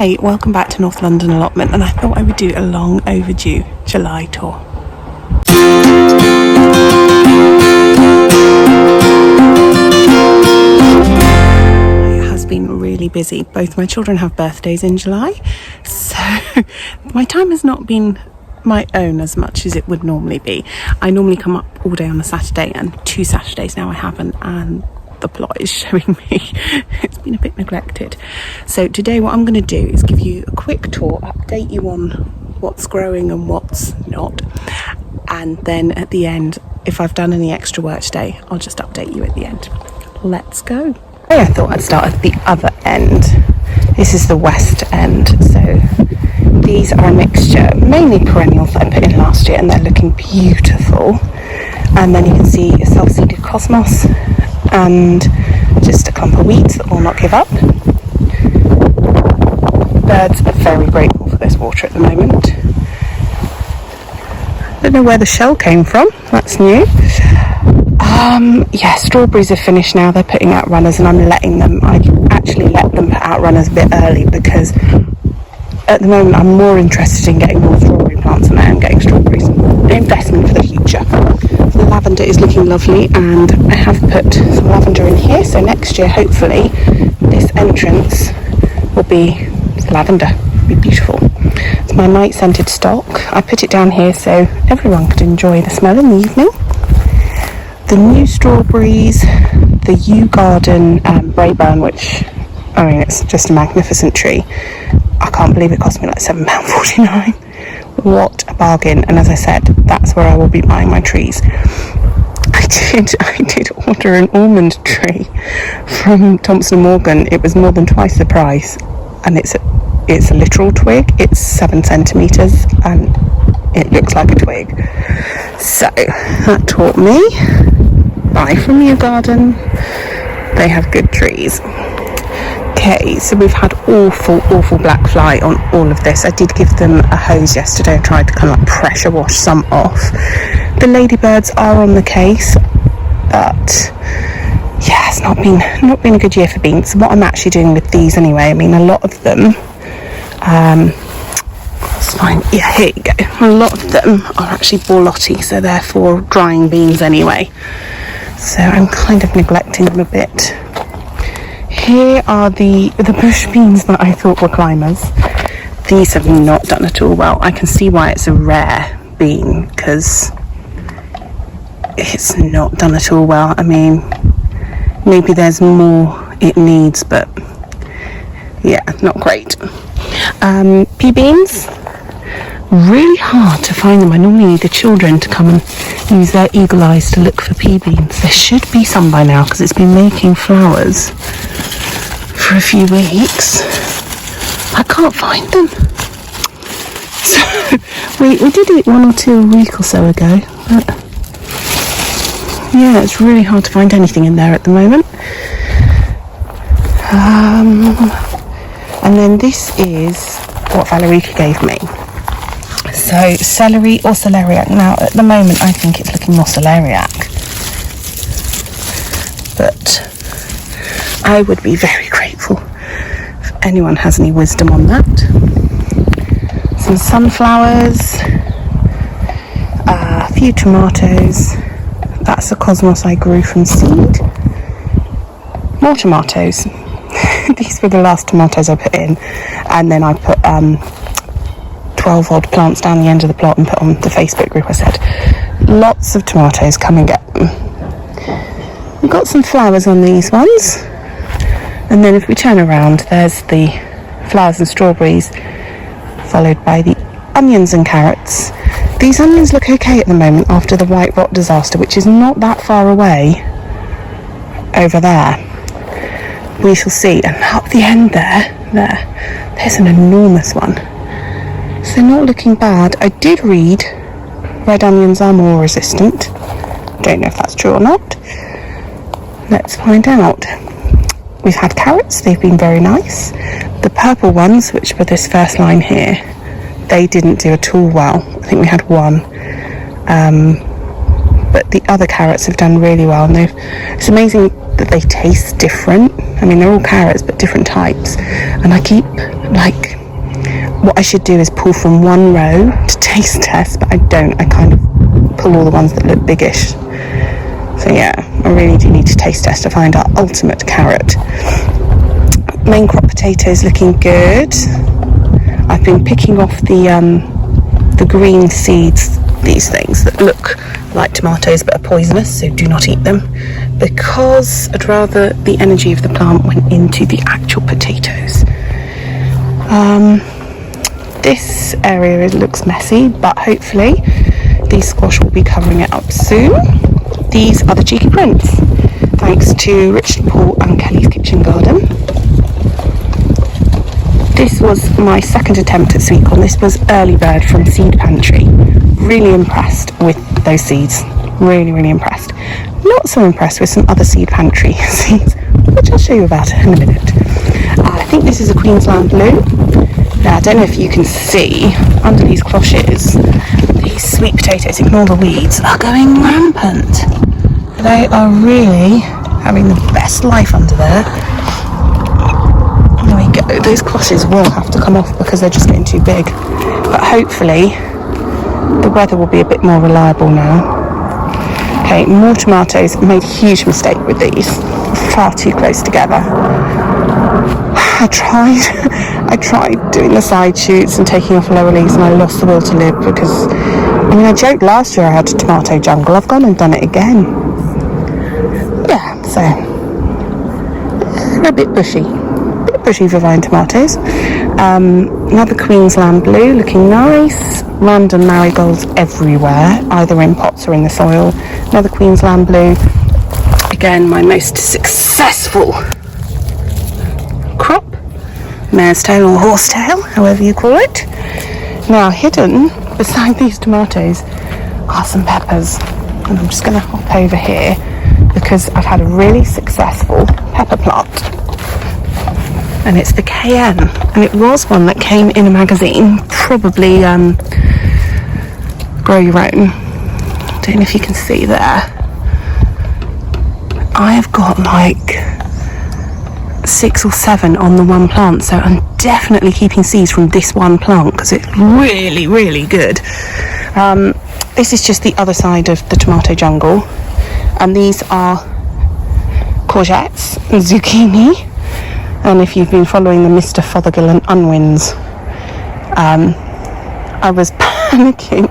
Hey, welcome back to North London Allotment, and I thought I would do a long overdue July tour. It has been really busy. Both my children have birthdays in July, so my time has not been my own as much as it would normally be. I normally come up all day on a Saturday, and 2 Saturdays now I haven't, and the plot is showing me it's been a bit neglected. So today what I'm going to do is give you a quick tour, update you on what's growing and what's not, and then at the end, if I've done any extra work today, I'll just update you at the end. Let's go. I thought I'd start at the other end. This is the west end, so these are a mixture, mainly perennials that I put in last year, and they're looking beautiful. And then you can see a self-seeded cosmos and just a clump of weeds that will not give up. Birds are very grateful for this water at the moment. I don't know where the shell came from, that's new. Yeah, strawberries are finished now. They're putting out runners and I'm letting them. I actually let them put out runners a bit early because at the moment I'm more interested in getting more strawberry plants than I am getting strawberries. An investment for the future. The lavender is looking lovely, and I have put some lavender in here, so next year hopefully this entrance will be lavender. It'll be beautiful. It's my night scented stock. I put it down here so everyone could enjoy the smell in the evening. The new strawberries, the Yew Garden Brayburn, which, I mean, it's just a magnificent tree. I can't believe it cost me like £7.49. What a bargain. And as I said, that's where I will be buying my trees. I did order an almond tree from Thompson & Morgan. It was more than twice the price, and it's a literal twig. It's 7 centimeters and it looks like a twig. So that taught me, buy from Yew Garden. They have good trees. Okay, so we've had awful black fly on all of this. I did give them a hose yesterday. I tried to kind of pressure wash some off. The ladybirds are on the case, but yeah, it's not been a good year for beans. What I'm actually doing with these anyway, I mean, a lot of them, it's fine. Yeah, here you go. A lot of them are actually borlotti, so therefore drying beans anyway. So I'm kind of neglecting them a bit. Here are the bush beans that I thought were climbers. These have not done at all well. I can see why it's a rare bean, because it's not done at all well. I mean, maybe there's more it needs, but yeah, not great. Pea beans, really hard to find them. I normally need the children to come and use their eagle eyes to look for pea beans. There should be some by now because it's been making flowers for a few weeks. I can't find them. So we did eat 1 or 2 a week or so ago, but yeah, it's really hard to find anything in there at the moment. And then this is what Valerica gave me. So celery or celeriac. Now at the moment I think it's looking more celeriac, but I would be very grateful if anyone has any wisdom on that. Some sunflowers, a few tomatoes. That's a cosmos I grew from seed. More tomatoes. These were the last tomatoes I put in, and then I put 12 odd plants down the end of the plot and put on the Facebook group. I said, lots of tomatoes, come and get them. We've got some flowers on these ones. And then if we turn around, there's the flowers and strawberries, followed by the onions and carrots. These onions look okay at the moment after the white rot disaster, which is not that far away over there. We shall see. And up the end there's an enormous one. So not looking bad. I did read red onions are more resistant. Don't know if that's true or not. Let's find out. We've had carrots, they've been very nice. The purple ones, which were this first line here, they didn't do at all well. I think we had 1. But the other carrots have done really well, and it's amazing that they taste different. I mean, they're all carrots, but different types. And I keep, like, what I should do is pull from one row to taste test, but I don't. I kind of pull all the ones that look biggish. So yeah, I really do need to taste test to find our ultimate carrot. Main crop potatoes looking good. I've been picking off the green seeds, these things that look like tomatoes but are poisonous, so do not eat them, because I'd rather the energy of the plant went into the actual potatoes. This area looks messy, but hopefully these squash will be covering it up soon. These are the cheeky prints, thanks to Richard Paul and Kelly's Kitchen Garden. This was my second attempt at sweet corn. This was Early Bird from Seed Pantry. Really impressed with those seeds. Really, really impressed. Not so impressed with some other Seed Pantry seeds, which I'll show you about in a minute. I think this is a Queensland Blue. Now, I don't know if you can see, under these cloches, these sweet potatoes, ignore the weeds, are going rampant. They are really having the best life under there. There we go. Those cloches will have to come off because they're just getting too big. But hopefully, the weather will be a bit more reliable now. Okay, more tomatoes. Made a huge mistake with these. Far too close together. I tried doing the side shoots and taking off lower leaves, and I lost the will to live because, I mean, I joked last year I had a tomato jungle. I've gone and done it again. Yeah, so they're a bit bushy. For vine tomatoes. Another Queensland Blue looking nice. Random marigolds everywhere, either in pots or in the soil. Another Queensland Blue. Again, my most successful crop. Mare's tail or horsetail, however you call it. Now, hidden beside these tomatoes are some peppers. And I'm just going to hop over here because I've had a really successful pepper plant. And it's the Cayenne, and it was one that came in a magazine, probably Grow Your Own. Don't know if you can see there. I have got like 6 or 7 on the one plant, so I'm definitely keeping seeds from this one plant because it's really, really good. This is just the other side of the tomato jungle, and these are courgettes and zucchini. And if you've been following the Mr. Fothergill and Unwins, I was panicking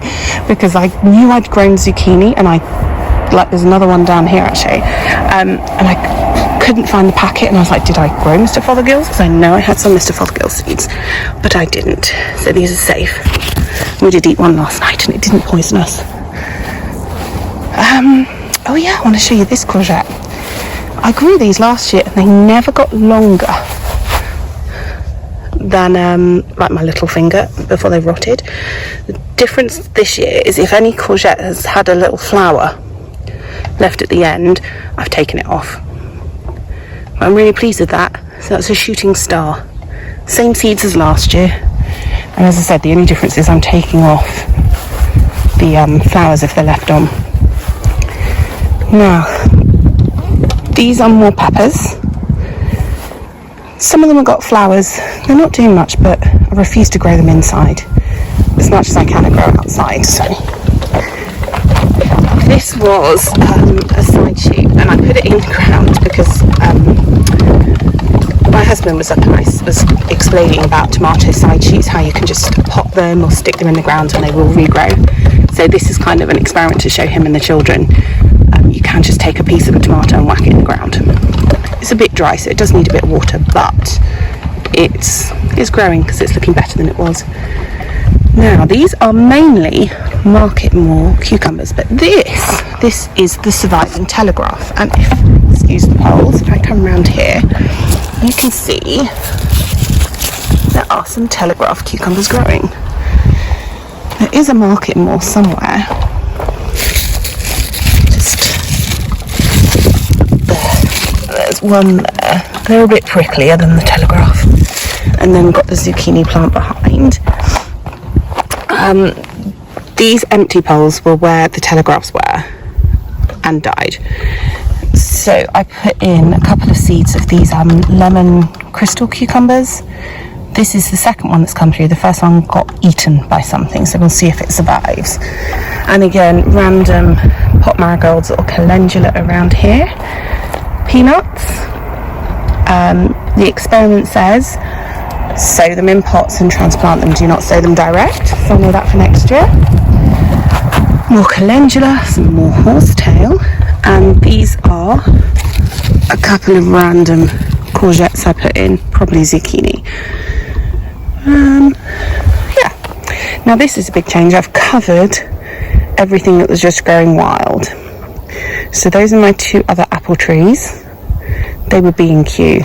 because I knew I'd grown zucchini, and there's another one down here actually, and I couldn't find the packet, and I was like, did I grow Mr. Fothergill's? Because I know I had some Mr. Fothergill seeds, but I didn't, so these are safe. We did eat one last night and it didn't poison us. Oh yeah, I want to show you this courgette. I grew these last year and they never got longer than like my little finger before they rotted. The difference this year is if any courgette has had a little flower left at the end, I've taken it off. I'm really pleased with that. So that's a shooting star. Same seeds as last year. And as I said, the only difference is I'm taking off the flowers if they're left on. Now, these are more peppers. Some of them have got flowers. They're not doing much, but I refuse to grow them inside as much as I can and grow outside. So this was a side shoot, and I put it in the ground because my husband was up and I was explaining about tomato side shoots, how you can just pop them or stick them in the ground and they will regrow. So this is kind of an experiment to show him and the children. You can just take a piece of a tomato and whack it in the ground. It's a bit dry, so it does need a bit of water, but it's growing because it's looking better than it was. Now, these are mainly Market More cucumbers, but this is the Surviving Telegraph. And if, excuse the poles, if I come around here, you can see there are some Telegraph cucumbers growing. There is a Market More somewhere. There's one there. They're a bit pricklier than the Telegraph. And then we've got the zucchini plant behind. These empty poles were where the Telegraphs were and died. So I put in a couple of seeds of these lemon crystal cucumbers. This is the second one that's come through. The first one got eaten by something, so we'll see if it survives. And again, random pot marigolds or calendula around here. Peanuts. The experiment says sow them in pots and transplant them. Do not sow them direct. So I know that for next year. More calendula, some more horsetail, and these are a couple of random courgettes I put in, probably zucchini. Yeah. Now this is a big change. I've covered everything that was just growing wild. So those are my two other apple trees. They were B&Q.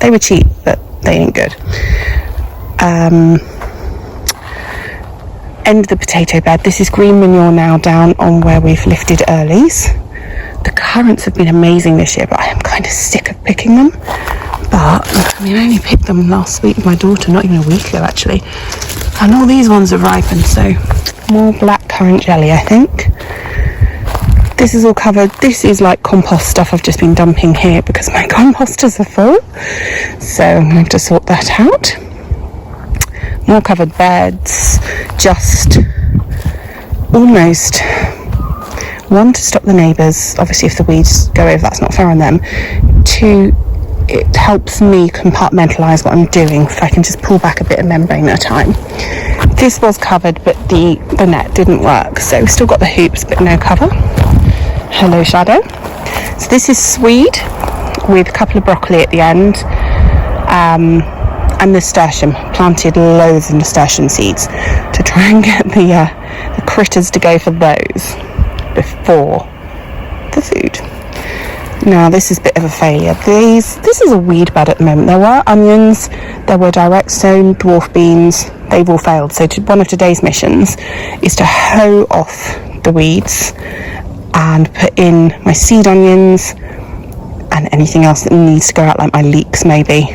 They were cheap, but they ain't good. End of the potato bed. This is green manure now down on where we've lifted earlies. The currants have been amazing this year, but I am kind of sick of picking them. But I mean, I only picked them last week with my daughter, not even a week ago actually. And all these ones have ripened, so more black currant jelly, I think. This is all covered. This is like compost stuff I've just been dumping here because my composters are full. So I'm going to have to sort that out. More covered beds, just almost one, to stop the neighbours, obviously if the weeds go over that's not fair on them. Two, it helps me compartmentalise what I'm doing, so I can just pull back a bit of membrane at a time. This was covered, but the net didn't work, so we've still got the hoops but no cover. Hello shadow. So this is swede with a couple of broccoli at the end. And nasturtium. Planted loads of nasturtium seeds to try and get the critters to go for those before the food. Now this is a bit of a failure. This is a weed bed at the moment. There were onions, there were direct sown dwarf beans. They've all failed. So one of today's missions is to hoe off the weeds and put in my seed onions and anything else that needs to go out, like my leeks maybe.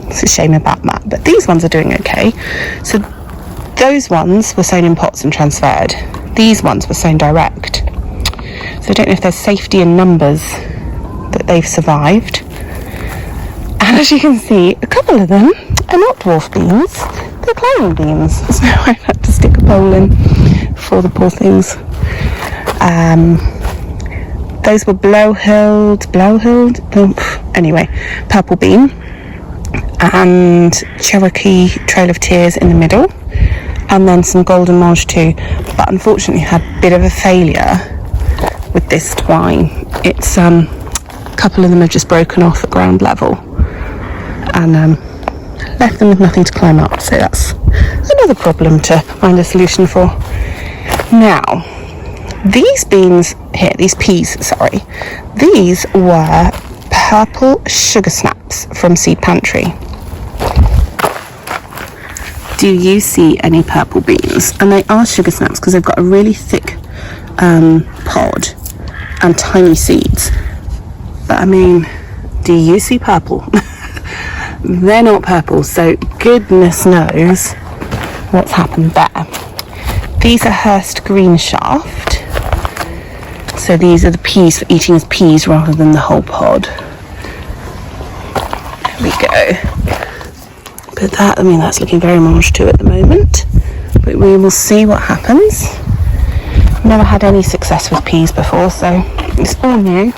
It's a shame about that, but these ones are doing okay. So those ones were sown in pots and transferred. These ones were sown direct. So I don't know if there's safety in numbers that they've survived. And as you can see, a couple of them are not dwarf beans, they're climbing beans. So I've had to stick a pole in for the poor things. Those were anyway, purple bean. And Cherokee Trail of Tears in the middle, and then some golden mange too, but unfortunately had a bit of a failure with this twine. It's a couple of them have just broken off at ground level and left them with nothing to climb up, so that's another problem to find a solution for. Now these peas were purple sugar snaps from Seed Pantry. Do you see any purple beans? And they are sugar snaps because they've got a really thick pod and tiny seeds. But I mean, do you see purple? They're not purple, so goodness knows what's happened there. These are Hurst Green Shaft. So these are the peas for eating as peas rather than the whole pod. There we go. But that, I mean, that's looking very mange too at the moment. But we will see what happens. Never had any success with peas before, so it's all new.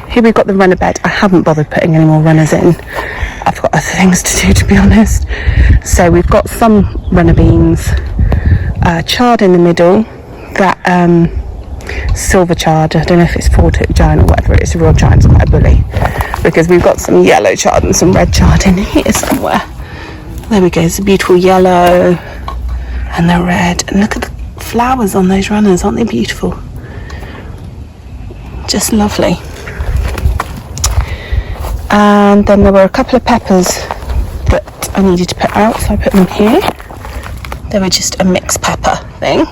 Here we've got the runner bed. I haven't bothered putting any more runners in. I've got other things to do, to be honest. So we've got some runner beans, chard in the middle. That silver chard, I don't know if it's four-toed giant or whatever it is, a real giant's quite a bully, because we've got some yellow chard and some red chard in here somewhere. There we go, it's a beautiful yellow and the red, and look at the flowers on those runners, aren't they beautiful? Just lovely. And then there were a couple of peppers that I needed to put out, so I put them here. They were just a mixed pepper thing.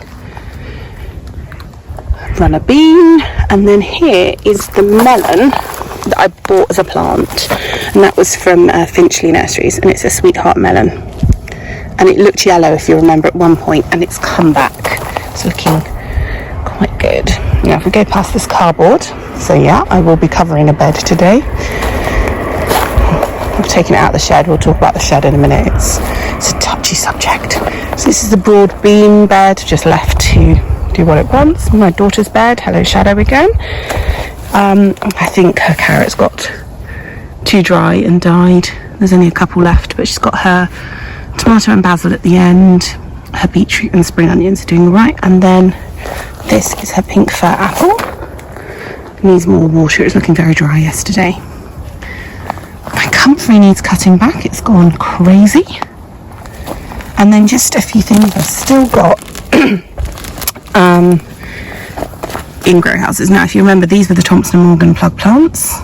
Runner bean, and then here is the melon that I bought as a plant, and that was from Finchley Nurseries, and it's a sweetheart melon, and it looked yellow if you remember at one point, and it's come back. It's looking quite good. Now if we go past this cardboard, so yeah, I will be covering a bed today. I've taken it out of the shed. We'll talk about the shed in a minute. It's a touchy subject. So this is the broad beam bed, just left to do what it wants. My daughter's bed. Hello Shadow again. I think her carrots got too dry and died. There's only a couple left, but she's got her tomato and basil at the end. Her beetroot and spring onions are doing all right. And then this is her pink fir apple. Needs more water. It was looking very dry yesterday. My comfrey needs cutting back. It's gone crazy. And then just a few things I've still got. Ingrow houses. Now, if you remember, these were the Thompson & Morgan plug plants.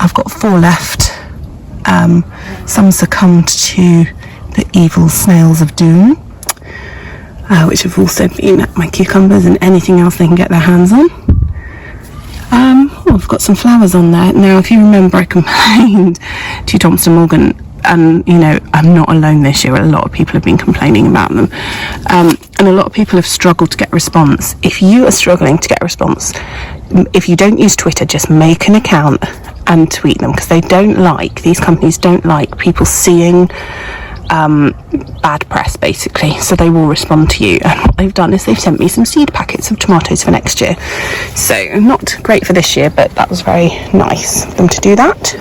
I've got 4 left. Some succumbed to the evil snails of doom, which have also been my cucumbers and anything else they can get their hands on. I've got some flowers on there. Now, if you remember, I complained to Thompson & Morgan, and you know, I'm not alone this year. A lot of people have been complaining about them, and a lot of people have struggled to get a response. If you are struggling to get a response, if you don't use Twitter, just make an account and tweet them, because these companies don't like people seeing bad press, basically, so they will respond to you. And what they've done is they've sent me some seed packets of tomatoes for next year. So not great for this year, but that was very nice of them to do that.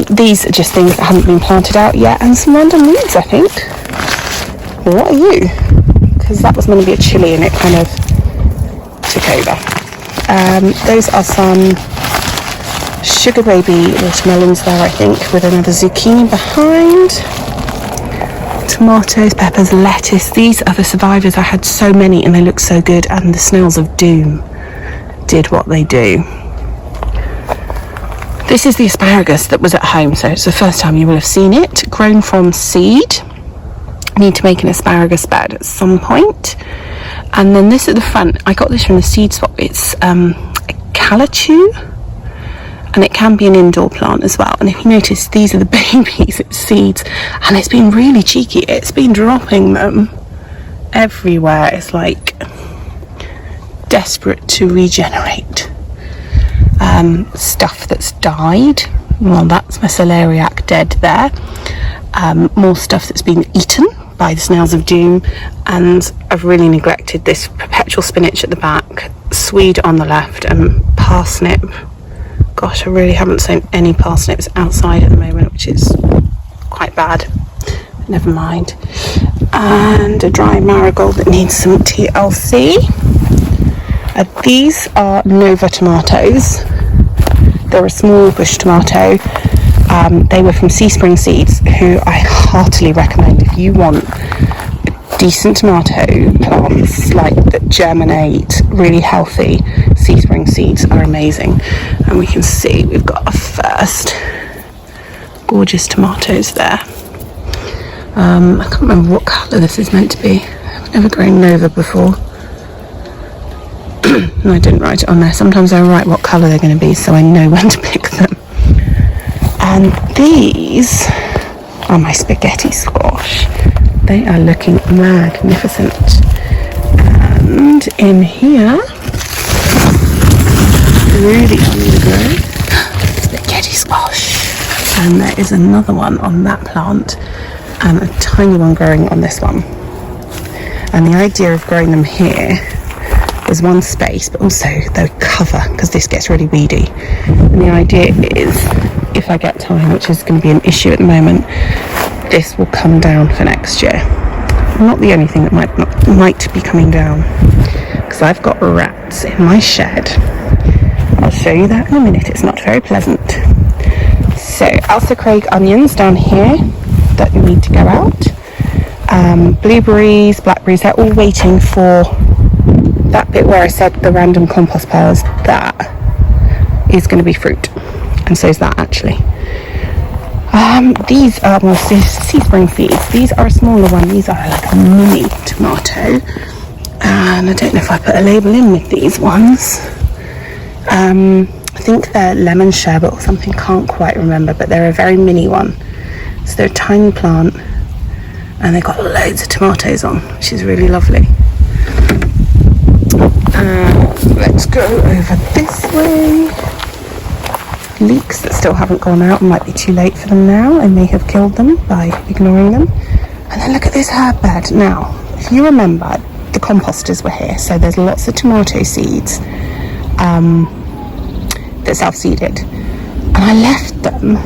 These are just things that haven't been planted out yet, and some random weeds, I think. What are you? Because that was meant to be a chilli and it kind of took over. Those are some sugar baby watermelons there, I think, with another zucchini behind. Tomatoes, peppers, lettuce. These are the survivors. I had so many and they look so good, and the snails of doom did what they do. This is the asparagus that was at home, so it's the first time you will have seen it. Grown from seed. Need to make an asparagus bed at some point. And then this at the front, I got this from the seed swap. It's a calachu, and it can be an indoor plant as well. And if you notice, these are the babies, it's seeds, and it's been really cheeky. It's been dropping them everywhere. It's like desperate to regenerate. Stuff that's died. Well, that's my celeriac dead there. More stuff that's been eaten by the snails of doom, and I've really neglected this perpetual spinach at the back, swede on the left, and parsnip. Gosh, I really haven't seen any parsnips outside at the moment, which is quite bad. Never mind. And a dry marigold that needs some TLC. These are Nova tomatoes. They're a small bush tomato. They were from Seaspring Seeds, who I heartily recommend if you want decent tomato plants like that germinate, really healthy. Seaspring Seeds are amazing. And we can see we've got our first gorgeous tomatoes there. I can't remember what colour this is meant to be. I've never grown Nova before. No, I didn't write it on there. Sometimes I write what colour they're going to be so I know when to pick them. And these are my spaghetti squash. They are looking magnificent. And in here, really on the grow, spaghetti squash. And there is another one on that plant, and a tiny one growing on this one. And the idea of growing them here was one space, but also the cover, because this gets really weedy. And the idea is, if I get time, which is going to be an issue at the moment, this will come down for next year. Not the only thing that might be coming down, because I've got rats in my shed. I'll show you that in a minute. It's not very pleasant. So Elsa Craig onions down here that need to go out. Blueberries, blackberries, they're all waiting for that bit where I said the random compost piles. That is going to be fruit, and so is that actually. These are my Seaspring Seeds. These are a smaller one. These are like a mini tomato, and I don't know if I put a label in with these ones. I think they're lemon sherbet or something, can't quite remember, but they're a very mini one. So they're a tiny plant, and they've got loads of tomatoes on, which is really lovely. Let's go over this way. Leeks that still haven't gone out, might be too late for them now. I may have killed them by ignoring them. And then look at this herb bed. Now, if you remember, the composters were here, so there's lots of tomato seeds that self-seeded. And I left them,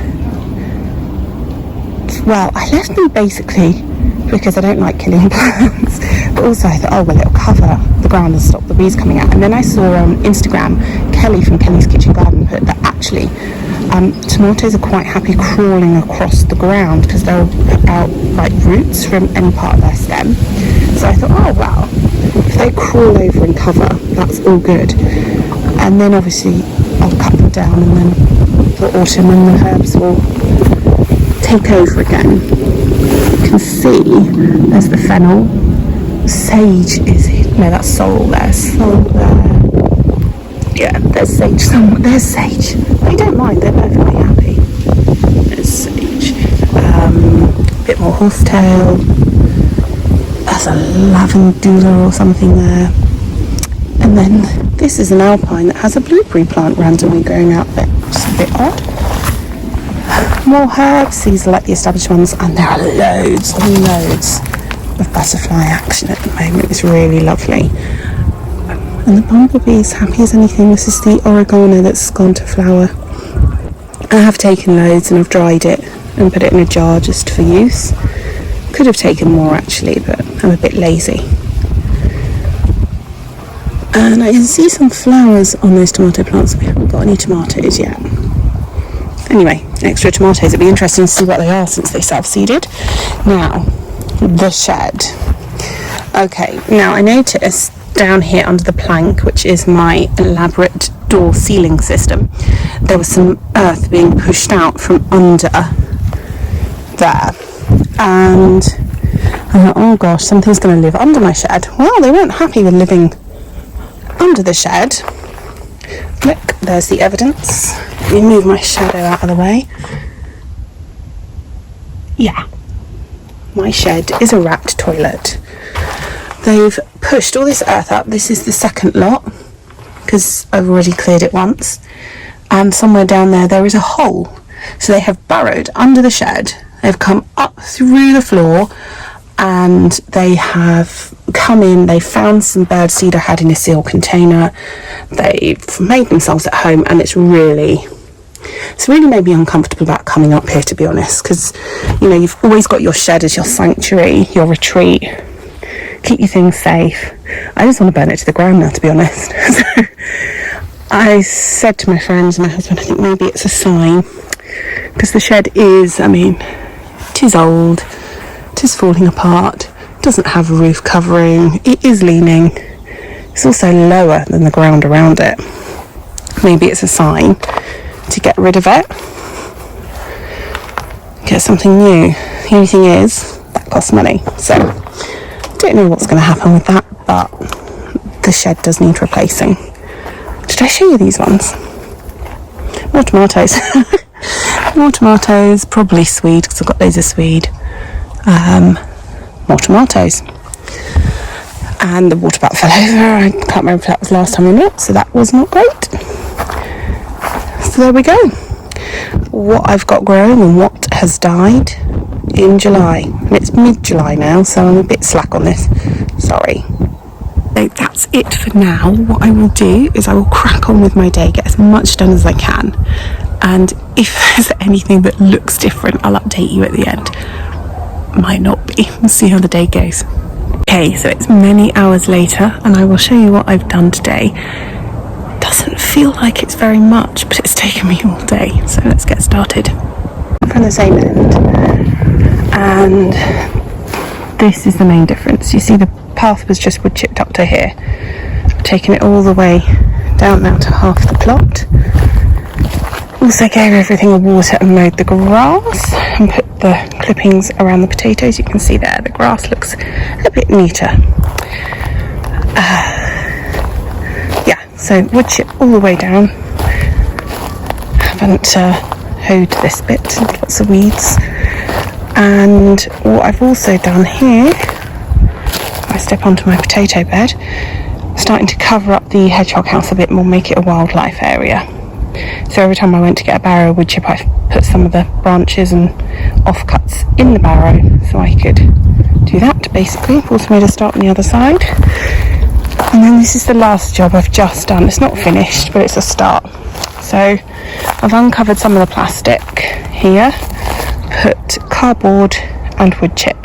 basically because I don't like killing plants, but also I thought, oh well, it'll cover the ground and stop the weeds coming out. And then I saw on Instagram, Kelly from Kelly's Kitchen Garden put that actually tomatoes are quite happy crawling across the ground because they'll put out like roots from any part of their stem. So I thought, oh wow, if they crawl over and cover, that's all good. And then obviously I'll cut them down, and then for autumn when the herbs will take over again. You can see there's the fennel. Sage is it? No, that's sorrel there. Sorrel there. Yeah, there's sage somewhere. There's sage. They don't mind, they're perfectly happy. There's sage. A bit more horsetail. There's a lavandula or something there. And then this is an alpine that has a blueberry plant randomly growing out there. Just a bit odd. More herbs, these are like the established ones, and there are loads and loads of butterfly action at the moment. It's really lovely. And the bumblebee's happy as anything. This is the oregano that's gone to flower. I have taken loads and I've dried it and put it in a jar just for use. Could have taken more actually, but I'm a bit lazy. And I can see some flowers on those tomato plants. We haven't got any tomatoes yet. Anyway, extra tomatoes. It'd be interesting to see what they are since they self-seeded. Now, the shed. Okay, now I noticed down here under the plank, which is my elaborate door ceiling system, there was some earth being pushed out from under there. And I thought, oh gosh, something's going to live under my shed. Well, they weren't happy with living under the shed. Look, there's the evidence. Let me move my shadow out of the way. Yeah, my shed is a wrapped toilet. They've pushed all this earth up. This is the second lot because I've already cleared it once. And somewhere down there is a hole. So they have burrowed under the shed. They've come up through the floor and they have come in. They found some birdseed I had in a sealed container. They've made themselves at home, and it's really made me uncomfortable about coming up here, to be honest, because you know you've always got your shed as your sanctuary, your retreat, keep your things safe. I just want to burn it to the ground now, to be honest. So I said to my friends and my husband, I think maybe it's a sign, because the shed is, I mean, it is old, it is falling apart, it doesn't have a roof covering, it is leaning, it's also lower than the ground around it. Maybe it's a sign to get rid of it, get something new. The only thing is that costs money, so I don't know what's going to happen with that, but the shed does need replacing. Did I show you these ones? More tomatoes. More tomatoes, probably swede because I've got loads of swede. More tomatoes. And the water butt fell over. I can't remember if that was last time or not, so that was not great. So there we go. What I've got growing and what has died in July. And it's mid-July now, so I'm a bit slack on this. Sorry. So that's it for now. What I will do is I will crack on with my day, get as much done as I can. And if there's anything that looks different, I'll update you at the end. Might not be. We'll see how the day goes. Okay, so it's many hours later and I will show you what I've done today. Doesn't feel like it's very much, but it's taken me all day, so let's get started. From the same end, and this is the main difference. You see the path was just wood chipped up to here. I've taken it all the way down now to half the plot. Also gave everything a water and mowed the grass and put the clippings around the potatoes. You can see there the grass looks a bit neater. So wood chip all the way down. Haven't hoed this bit, lots of weeds. And what I've also done here, if I step onto my potato bed, starting to cover up the hedgehog house a bit more, make it a wildlife area. So every time I went to get a barrow wood chip, I put some of the branches and offcuts in the barrow so I could do that, basically. I've also made a start on the other side. And then this is the last job I've just done. It's not finished, but it's a start. So I've uncovered some of the plastic here, put cardboard and wood chip,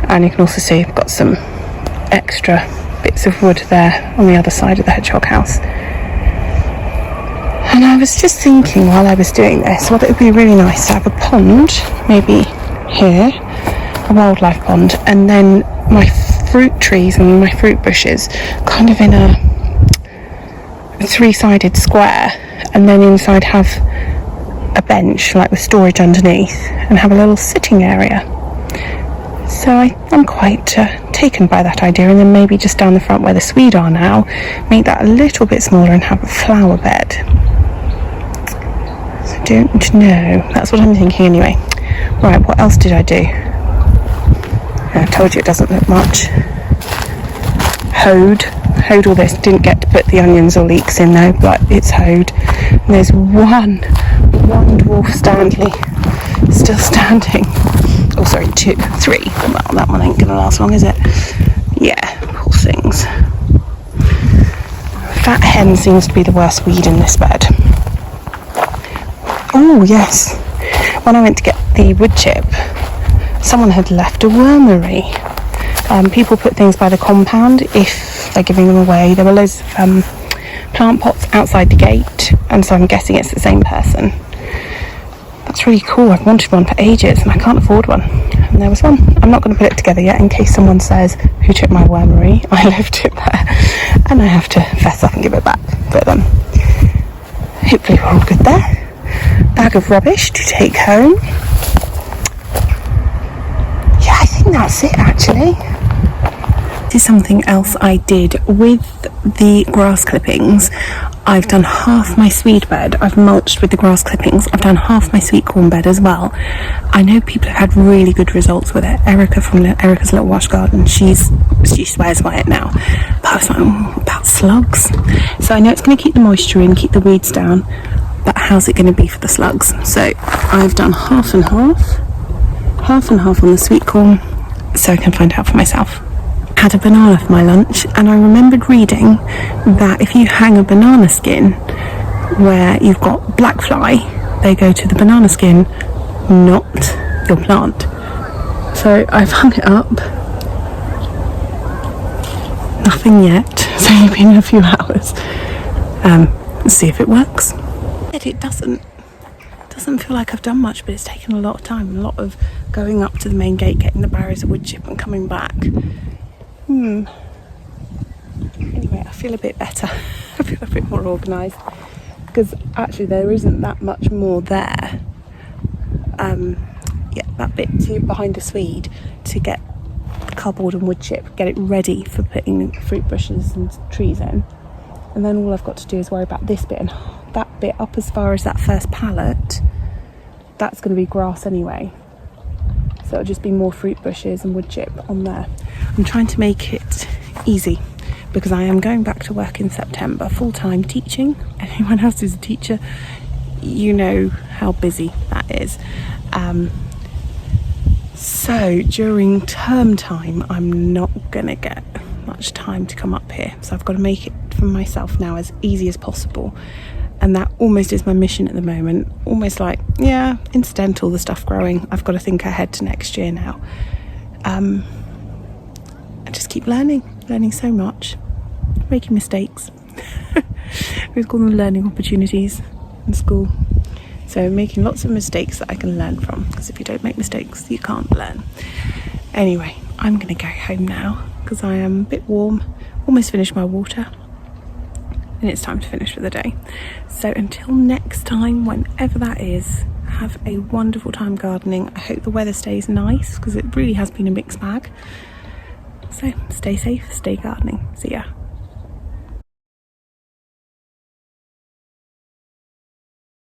and you can also see I've got some extra bits of wood there on the other side of the hedgehog house. And I was just thinking while I was doing this, well, it would be really nice to have a pond, maybe here, a wildlife pond, and then my fruit trees and my fruit bushes kind of in a three-sided square, and then inside have a bench like with storage underneath and have a little sitting area. So I'm quite taken by that idea. And then maybe just down the front where the swede are now, make that a little bit smaller and have a flower bed. So I don't know, that's what I'm thinking anyway. Right, what else did I do? I told you it doesn't look much. Hoed all this. Didn't get to put the onions or leeks in though, but it's hoed. And there's one dwarf Stanley still standing. Oh sorry, 2, 3. Well, that one ain't gonna last long, is it? Yeah, poor things. Fat hen seems to be the worst weed in this bed. Oh yes, when I went to get the wood chip, someone had left a wormery. People put things by the compound if they're giving them away. There were loads of plant pots outside the gate, and so I'm guessing it's the same person. That's really cool. I've wanted one for ages and I can't afford one, and there was one. I'm not going to put it together yet in case someone says, who took my wormery? I left it there and I have to fess up and give it back. But hopefully we're all good there. Bag of rubbish to take home. Yeah, I think that's it actually. This is something else I did with the grass clippings. I've done half my swede bed. I've mulched with the grass clippings. I've done half my sweet corn bed as well. I know people have had really good results with it. Erica from Erica's Little Wash Garden, she swears by it now. But I was like, about slugs. So I know it's going to keep the moisture in, keep the weeds down, but how's it going to be for the slugs? So I've done half and half on the sweet corn, so I can find out for myself. Had a banana for my lunch, and I remembered reading that if you hang a banana skin where you've got black fly, they go to the banana skin, not your plant. So I've hung it up. Nothing yet, so it's been a few hours. Let's see if it works. It doesn't feel like I've done much, but it's taken a lot of time, a lot of going up to the main gate, getting the barrows of wood chip and coming back. Anyway, I feel a bit better. I feel a bit more organised, because actually there isn't that much more there. Yeah, that bit behind the swede to get the cardboard and wood chip, get it ready for putting fruit bushes and trees in, and then all I've got to do is worry about this bit, and that bit up as far as that first pallet, that's going to be grass anyway. So it'll just be more fruit bushes and wood chip on there. I'm trying to make it easy because I am going back to work in September, full-time teaching. Anyone else who's a teacher, you know how busy that is. So during term time, I'm not gonna get much time to come up here. So I've got to make it for myself now as easy as possible. And that almost is my mission at the moment. Almost like, yeah, incidental, the stuff growing. I've got to think ahead to next year now. And just keep learning so much, making mistakes. We call them learning opportunities in school. So making lots of mistakes that I can learn from, because if you don't make mistakes, you can't learn. Anyway, I'm gonna go home now because I am a bit warm, almost finished my water, and it's time to finish for the day. So until next time, whenever that is, have a wonderful time gardening. I hope the weather stays nice because it really has been a mixed bag. So stay safe, stay gardening. See ya.